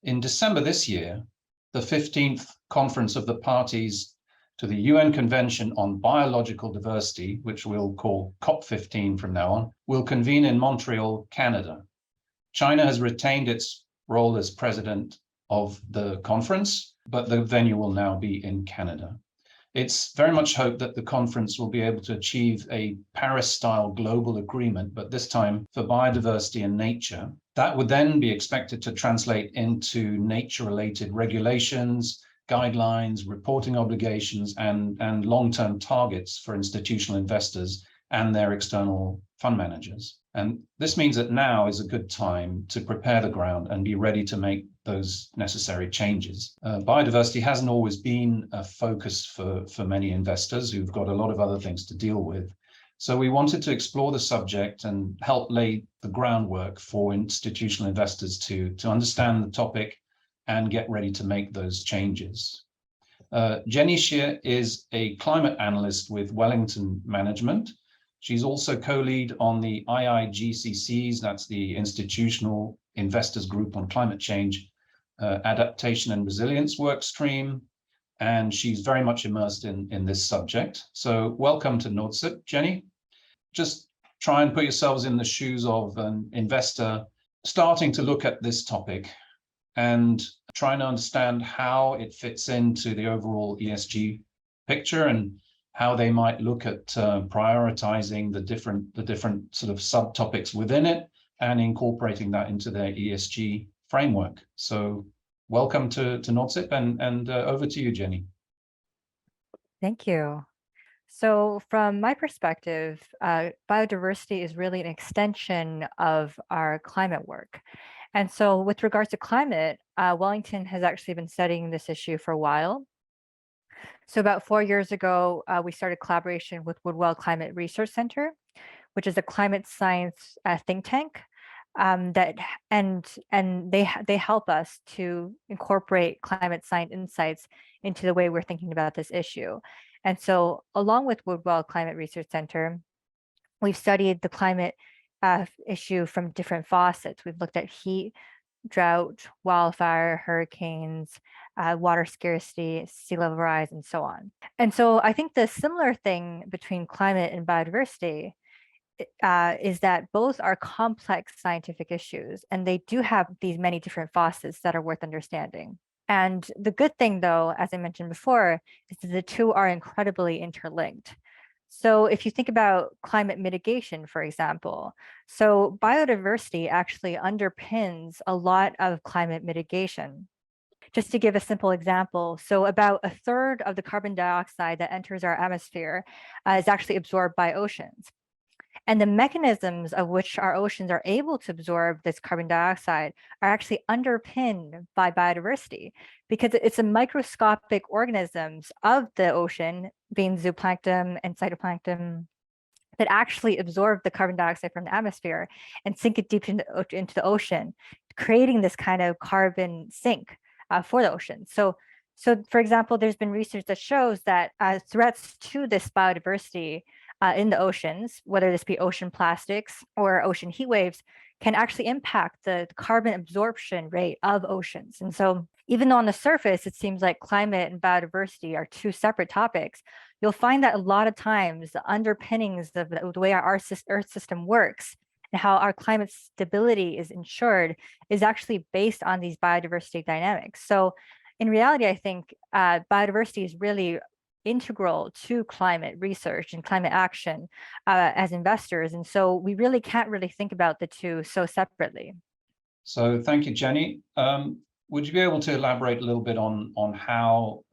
In December this year, the 15th Conference of the Parties to the UN Convention on Biological Diversity, which we'll call COP15 from now on, will convene in Montreal, Canada. China has retained its role as president of the conference, but the venue will now be in Canada. It's very much hoped that the conference will be able to achieve a Paris-style global agreement, but this time for biodiversity and nature. That would then be expected to translate into nature-related regulations, guidelines, reporting obligations, and long-term targets for institutional investors and their external fund managers. And this means that now is a good time to prepare the ground and be ready to make those necessary changes. Biodiversity hasn't always been a focus for many investors who've got a lot of other things to deal with. So we wanted to explore the subject and help lay the groundwork for institutional investors to understand the topic and get ready to make those changes. Jenny Xie is a climate analyst with Wellington Management. She's also co-lead on the IIGCC's, that's the Institutional Investors Group on Climate Change, Adaptation and Resilience workstream, and she's very much immersed in this subject. So welcome to NordSIP, Jenny. Just try and put yourselves in the shoes of an investor starting to look at this topic and trying to understand how it fits into the overall ESG picture and how they might look at prioritizing the different sort of subtopics within it and incorporating that into their ESG framework. So welcome to NordSIP, and over to you, Jenny. Thank you. So from my perspective, biodiversity is really an extension of our climate work. And so with regards to climate, Wellington has actually been studying this issue for a while. So about 4 years ago, we started collaboration with Woodwell Climate Research Center, which is a climate science think tank they help us to incorporate climate science insights into the way we're thinking about this issue. And so along with Woodwell Climate Research Center, we've studied the climate issue from different facets. We've looked at heat, drought, wildfire, hurricanes, water scarcity, sea level rise, and so on. And so I think the similar thing between climate and biodiversity is that both are complex scientific issues, and they do have these many different facets that are worth understanding. And the good thing, though, as I mentioned before, is that the two are incredibly interlinked. So if you think about climate mitigation, for example, so biodiversity actually underpins a lot of climate mitigation. Just to give a simple example, so about a third of the carbon dioxide that enters our atmosphere is actually absorbed by oceans. And the mechanisms of which our oceans are able to absorb this carbon dioxide are actually underpinned by biodiversity, because it's the microscopic organisms of the ocean, being zooplankton and phytoplankton, that actually absorb the carbon dioxide from the atmosphere and sink it deep into the ocean, creating this kind of carbon sink for the ocean. So for example, there's been research that shows that threats to this biodiversity in the oceans, whether this be ocean plastics or ocean heat waves, can actually impact the carbon absorption rate of oceans. And so even though on the surface, it seems like climate and biodiversity are two separate topics, you'll find that a lot of times the underpinnings of the way our Earth system works and how our climate stability is ensured is actually based on these biodiversity dynamics. So in reality, I think biodiversity is really integral to climate research and climate action as investors. And so we really can't really think about the two so separately. So thank you, Jenny. Would you be able to elaborate a little bit on how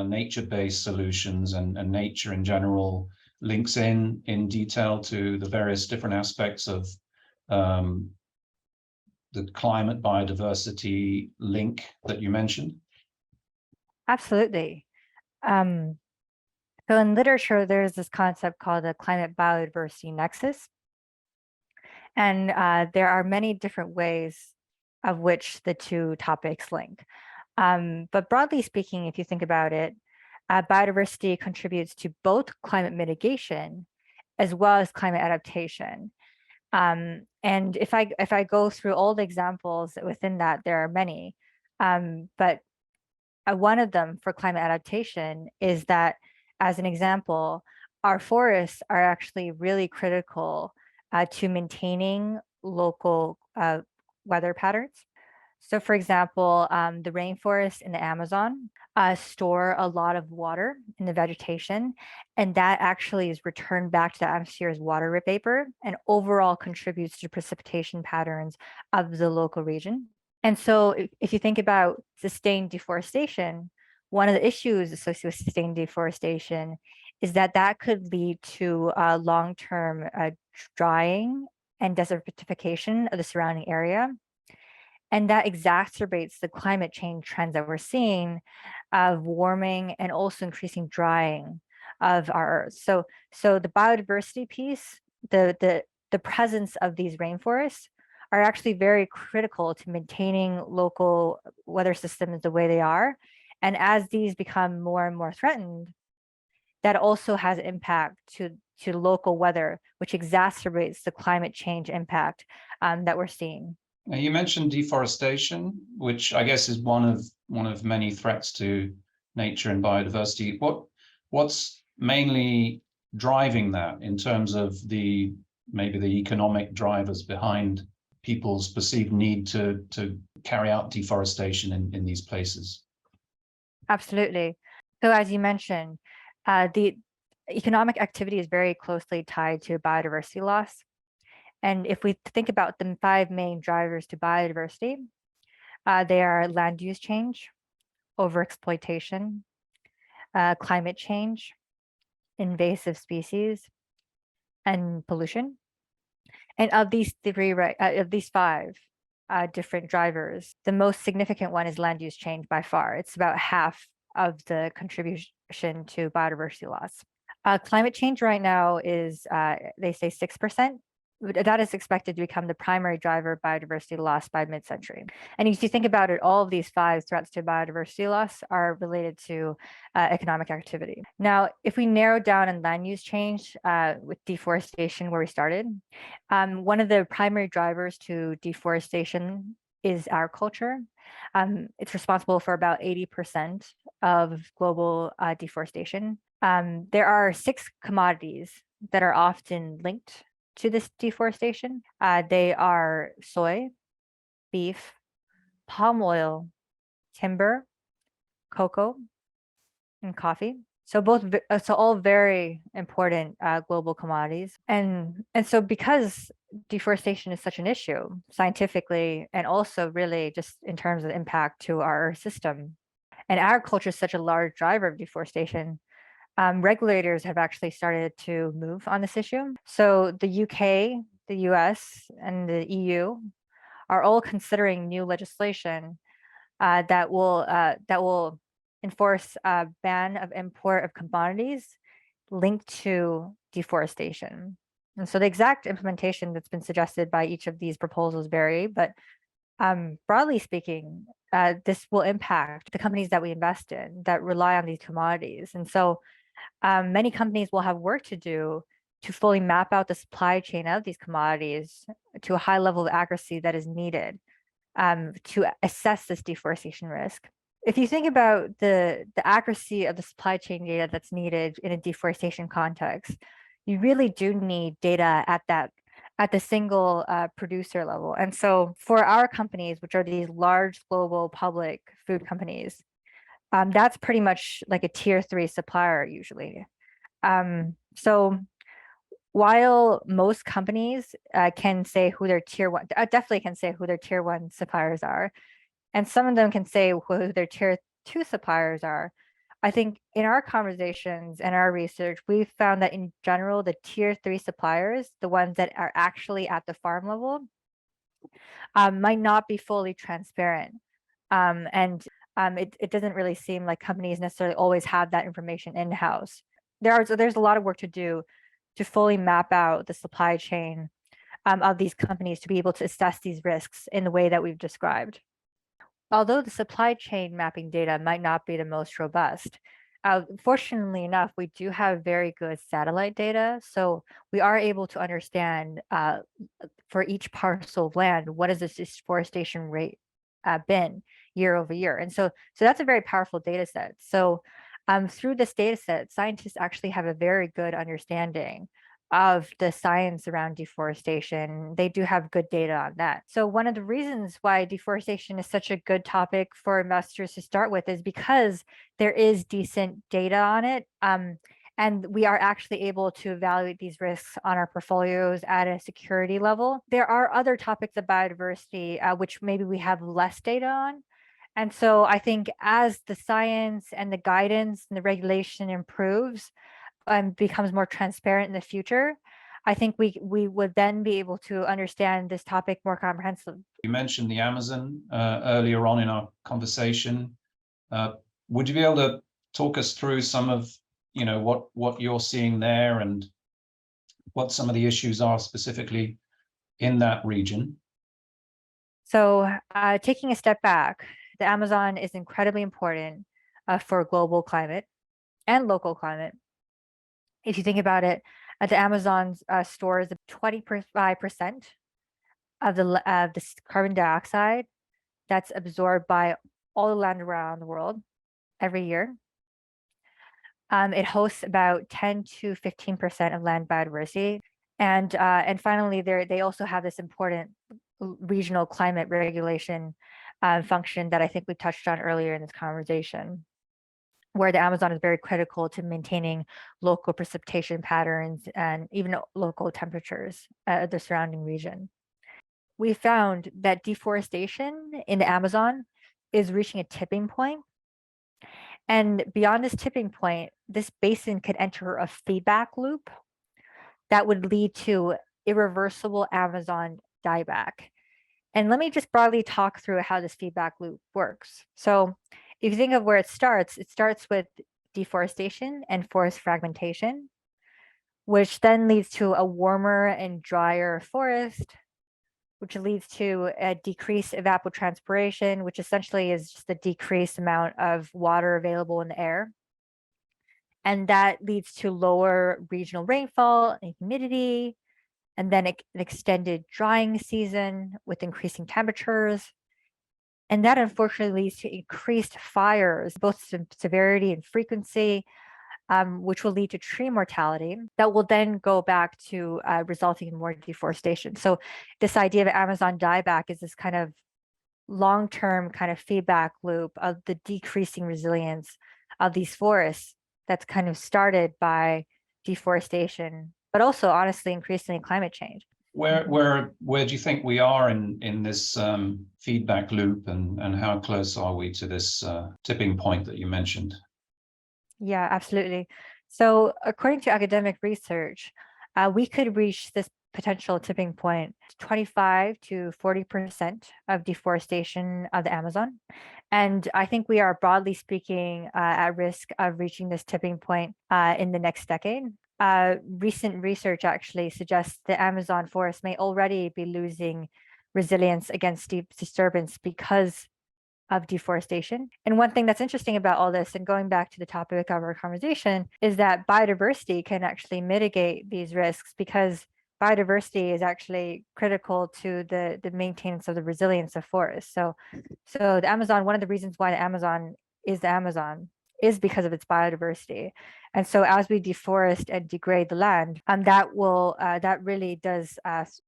nature-based solutions and nature in general links in detail to the various different aspects of the climate biodiversity link that you mentioned? Absolutely. So in literature, there's this concept called the Climate Biodiversity Nexus. And there are many different ways of which the two topics link. But broadly speaking, if you think about it, biodiversity contributes to both climate mitigation as well as climate adaptation. And if I go through all the examples within that, there are many. But one of them for climate adaptation is that, as an example, our forests are actually really critical to maintaining local weather patterns. So for example, the rainforests in the Amazon store a lot of water in the vegetation, and that actually is returned back to the atmosphere as water vapor and overall contributes to precipitation patterns of the local region. And so if you think about sustained deforestation, one of the issues associated with sustained deforestation is that that could lead to long-term drying and desertification of the surrounding area. And that exacerbates the climate change trends that we're seeing of warming and also increasing drying of our Earth. So the biodiversity piece, the presence of these rainforests are actually very critical to maintaining local weather systems the way they are. And as these become more and more threatened, that also has impact to local weather, which exacerbates the climate change impact that we're seeing. Now, you mentioned deforestation, which I guess is one of many threats to nature and biodiversity. What's mainly driving that in terms of maybe the economic drivers behind people's perceived need to carry out deforestation in these places? Absolutely. So as you mentioned, the economic activity is very closely tied to biodiversity loss. And if we think about the 5 main drivers to biodiversity, they are land use change, overexploitation, climate change, invasive species, and pollution. And of these 5 different drivers, the most significant one is land use change by far. It's about half of the contribution to biodiversity loss. Climate change right now is, they say 6%. That is expected to become the primary driver of biodiversity loss by mid-century. And if you think about it, all of these 5 threats to biodiversity loss are related to economic activity. Now, if we narrow down on land use change with deforestation where we started, one of the primary drivers to deforestation is agriculture. It's responsible for about 80% of global deforestation. There are 6 commodities that are often linked to this deforestation. They are soy, beef, palm oil, timber, cocoa, and coffee. So all very important global commodities. And so because deforestation is such an issue scientifically, and also really just in terms of impact to our system, and agriculture is such a large driver of deforestation, regulators have actually started to move on this issue. So the UK, the US, and the EU are all considering new legislation that will enforce a ban of import of commodities linked to deforestation. And so the exact implementation that's been suggested by each of these proposals vary, but broadly speaking, this will impact the companies that we invest in that rely on these commodities. And so many companies will have work to do to fully map out the supply chain of these commodities to a high level of accuracy that is needed to assess this deforestation risk. If you think about the accuracy of the supply chain data that's needed in a deforestation context, you really do need data at the single producer level. And so for our companies, which are these large global public food companies, that's pretty much like a tier 3 supplier usually. So while most companies can say who their tier 1, definitely can say who their tier 1 suppliers are, and some of them can say who their tier 2 suppliers are, I think in our conversations and our research, we've found that in general, the tier 3 suppliers, the ones that are actually at the farm level, might not be fully transparent. It doesn't really seem like companies necessarily always have that information in-house. There's a lot of work to do to fully map out the supply chain of these companies to be able to assess these risks in the way that we've described. Although the supply chain mapping data might not be the most robust, fortunately enough, we do have very good satellite data. So we are able to understand for each parcel of land, what is the deforestation rate been year over year. And so that's a very powerful data set. So through this data set, scientists actually have a very good understanding of the science around deforestation. They do have good data on that. So one of the reasons why deforestation is such a good topic for investors to start with is because there is decent data on it. And we are actually able to evaluate these risks on our portfolios at a security level. There are other topics of biodiversity, which maybe we have less data on. And so I think as the science and the guidance and the regulation improves and becomes more transparent in the future, I think we would then be able to understand this topic more comprehensively. You mentioned the Amazon earlier on in our conversation. Would you be able to talk us through some of what you're seeing there and what some of the issues are specifically in that region? So taking a step back, the Amazon is incredibly important for global climate and local climate. If you think about it, the Amazon stores 25% of the carbon dioxide that's absorbed by all the land around the world every year. It hosts about 10 to 15% of land biodiversity. And finally, they also have this important regional climate regulation function that I think we touched on earlier in this conversation, where the Amazon is very critical to maintaining local precipitation patterns and even local temperatures of the surrounding region. We found that deforestation in the Amazon is reaching a tipping point. And beyond this tipping point, this basin could enter a feedback loop that would lead to irreversible Amazon dieback. And let me just broadly talk through how this feedback loop works. So if you think of where it starts with deforestation and forest fragmentation, which then leads to a warmer and drier forest, which leads to a decreased evapotranspiration, which essentially is just the decreased amount of water available in the air. And that leads to lower regional rainfall and humidity, and then an extended drying season with increasing temperatures. And that unfortunately leads to increased fires, both severity and frequency, which will lead to tree mortality that will then go back to resulting in more deforestation. So this idea of Amazon dieback is this kind of long-term kind of feedback loop of the decreasing resilience of these forests that's kind of started by deforestation, but also honestly increasingly climate change. Where do you think we are in this feedback loop, and how close are we to this tipping point that you mentioned? Yeah, absolutely. So according to academic research, we could reach this potential tipping point, 25 to 40% of deforestation of the Amazon. And I think we are, broadly speaking, at risk of reaching this tipping point in the next decade. Recent research actually suggests the Amazon forest may already be losing resilience against disturbance because of deforestation. And one thing that's interesting about all this, and going back to the topic of our conversation, is that biodiversity can actually mitigate these risks, because biodiversity is actually critical to the maintenance of the resilience of forests. So the Amazon, one of the reasons why the Amazon is because of its biodiversity. And so as we deforest and degrade the land, that really does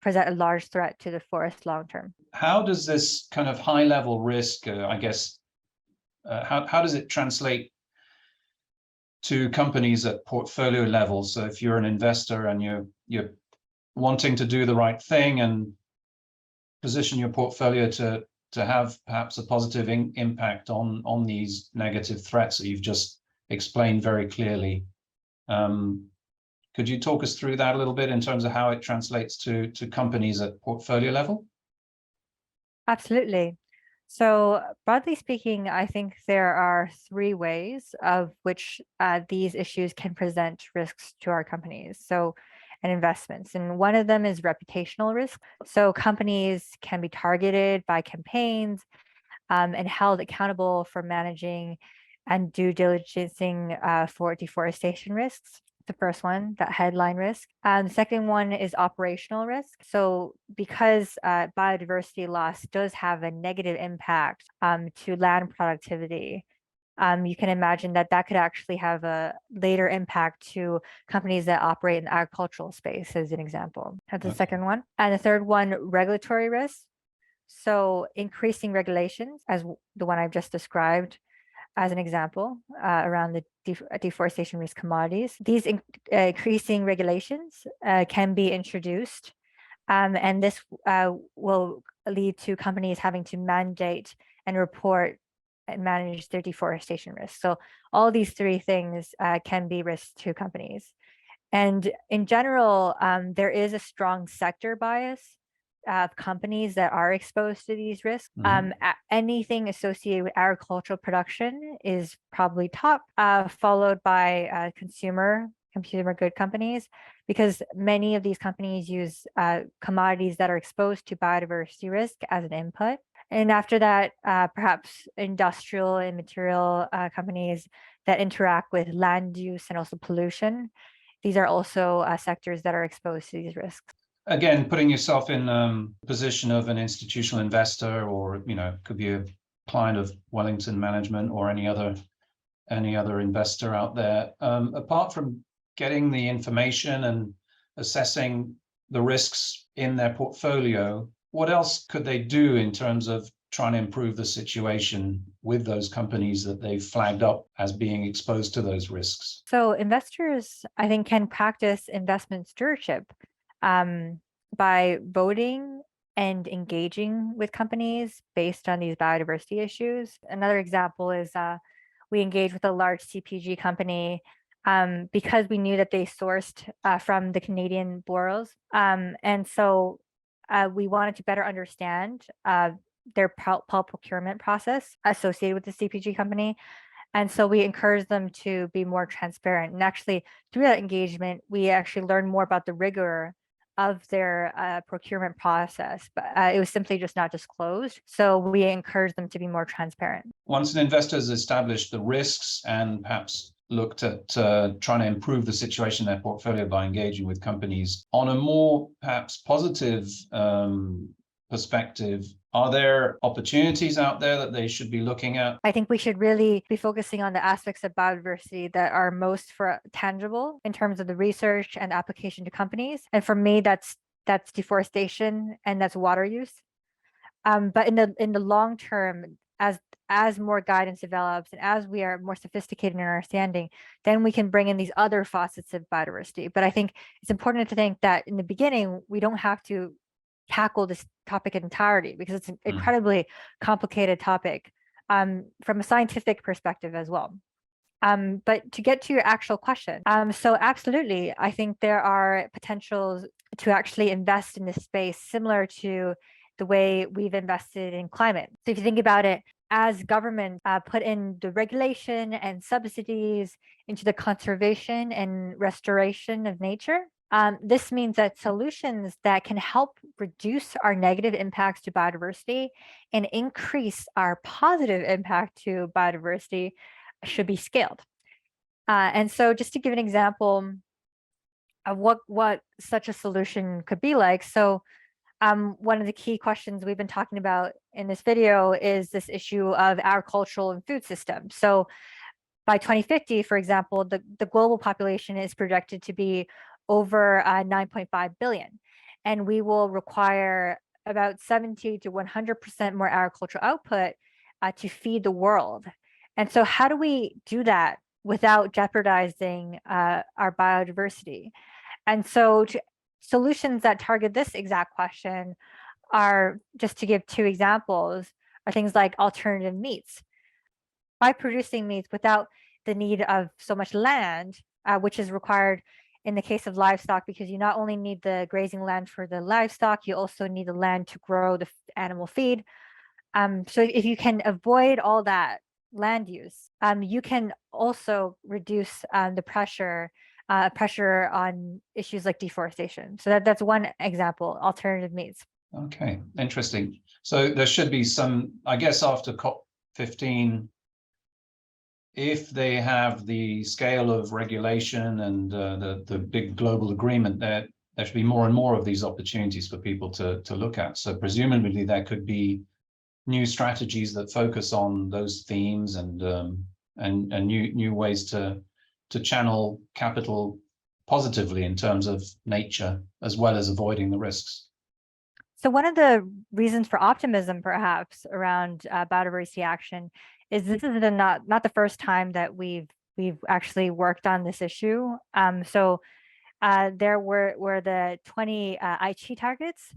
present a large threat to the forest long term. How does this kind of high level risk, I guess, how does it translate to companies at portfolio level? So if you're an investor and you're wanting to do the right thing and position your portfolio to have perhaps a positive impact on these negative threats that you've just explained very clearly. Could you talk us through that a little bit in terms of how it translates to companies at portfolio level? Absolutely. So broadly speaking, I think there are three ways of which these issues can present risks to our companies. And investments. And one of them is reputational risk. So companies can be targeted by campaigns and held accountable for managing and due diligencing for deforestation risks. the first one, that headline risk. The second one is operational risk. So because biodiversity loss does have a negative impact to land productivity, you can imagine that that could actually have a later impact to companies that operate in the agricultural space, as an example. That's the second one. And the third one, regulatory risk. So increasing regulations, as the one I've just described, as an example, around the deforestation risk commodities. These increasing regulations can be introduced, and this will lead to companies having to mandate and report and manage their deforestation risk. So all these three things can be risks to companies. And in general, there is a strong sector bias of companies that are exposed to these risks. Anything associated with agricultural production is probably top, followed by consumer good companies, because many of these companies use commodities that are exposed to biodiversity risk as an input. And after that, perhaps industrial and material companies that interact with land use and also pollution. These are also sectors that are exposed to these risks. Again, putting yourself in the position of an institutional investor, or could be a client of Wellington Management or any other investor out there. Apart from getting the information and assessing the risks in their portfolio, what else could they do in terms of trying to improve the situation with those companies that they've flagged up as being exposed to those risks? So investors, I think, can practice investment stewardship by voting and engaging with companies based on these biodiversity issues. Another example is we engaged with a large CPG company because we knew that they sourced from the Canadian boreals. And so we wanted to better understand their pulp procurement process associated with the CPG company. And so we encouraged them to be more transparent. And actually, through that engagement, we actually learned more about the rigor of their procurement process, but it was simply just not disclosed. So we encourage them to be more transparent. Once an investor has established the risks and perhaps looked at trying to improve the situation in their portfolio by engaging with companies on a more perhaps positive perspective, are there opportunities out there that they should be looking at? I think we should really be focusing on the aspects of biodiversity that are most tangible in terms of the research and application to companies. And for me, that's deforestation and that's water use. But in the long term, as more guidance develops and as we are more sophisticated in our understanding, then we can bring in these other facets of biodiversity. But I think it's important to think that in the beginning, we don't have to tackle this topic in entirety, because it's an incredibly complicated topic from a scientific perspective as well. But to get to your actual question, so absolutely, I think there are potentials to actually invest in this space similar to the way we've invested in climate. So if you think about it, as government put in the regulation and subsidies into the conservation and restoration of nature, this means that solutions that can help reduce our negative impacts to biodiversity and increase our positive impact to biodiversity should be scaled. And so just to give an example of what such a solution could be like. So one of the key questions we've been talking about in this video is this issue of agricultural and food systems. So by 2050, for example, the global population is projected to be over 9.5 billion. And we will require about 70 to 100% more agricultural output to feed the world. And so how do we do that without jeopardizing our biodiversity? And so solutions that target this exact question are, just to give two examples, are things like alternative meats. By producing meats without the need of so much land, which is required in the case of livestock, because you not only need the grazing land for the livestock, you also need the land to grow the animal feed. So if you can avoid all that land use, you can also reduce the pressure on issues like deforestation. So that's one example, alternative meats. Okay, interesting. So there should be some, I guess after COP15, if they have the scale of regulation and the big global agreement, there should be more and more of these opportunities for people to look at. So presumably there could be new strategies that focus on those themes and new ways to channel capital positively in terms of nature, as well as avoiding the risks. So one of the reasons for optimism, perhaps, around biodiversity action is this is not the first time that we've actually worked on this issue. There were the 20 Aichi targets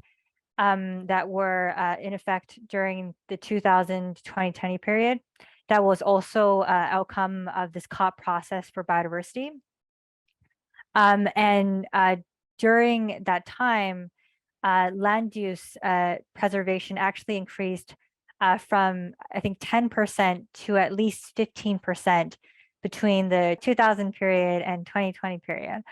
that were in effect during the 2000 to 2020 period. That was also outcome of this COP process for biodiversity. During that time, land use preservation actually increased from, I think, 10% to at least 15% between the 2000 period and 2020 period.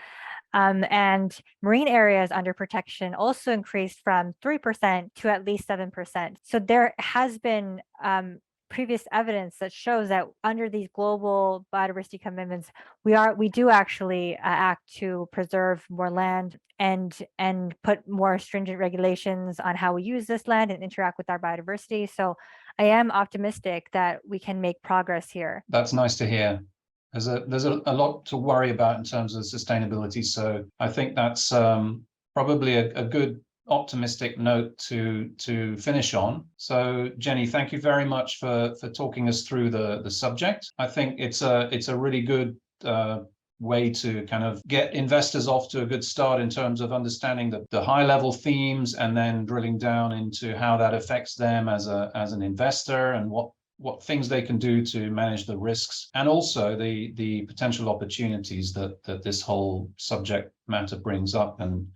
And marine areas under protection also increased from 3% to at least 7%. So there has been previous evidence that shows that under these global biodiversity commitments, we do actually act to preserve more land and put more stringent regulations on how we use this land and interact with our biodiversity. So I am optimistic that we can make progress here. That's nice to hear. There's a lot to worry about in terms of sustainability. So I think that's probably a good optimistic note to finish on. So Jenny, thank you very much for talking us through the subject. I think it's a really good way to kind of get investors off to a good start in terms of understanding the high level themes and then drilling down into how that affects them as an investor and what things they can do to manage the risks, and also the potential opportunities that this whole subject matter brings up. And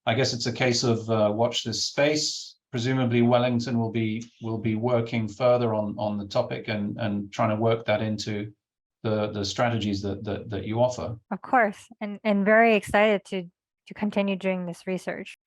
I guess it's a case of watch this space. Presumably Wellington will be working further on the topic and trying to work that into the strategies that you offer. Of course, and very excited to continue doing this research.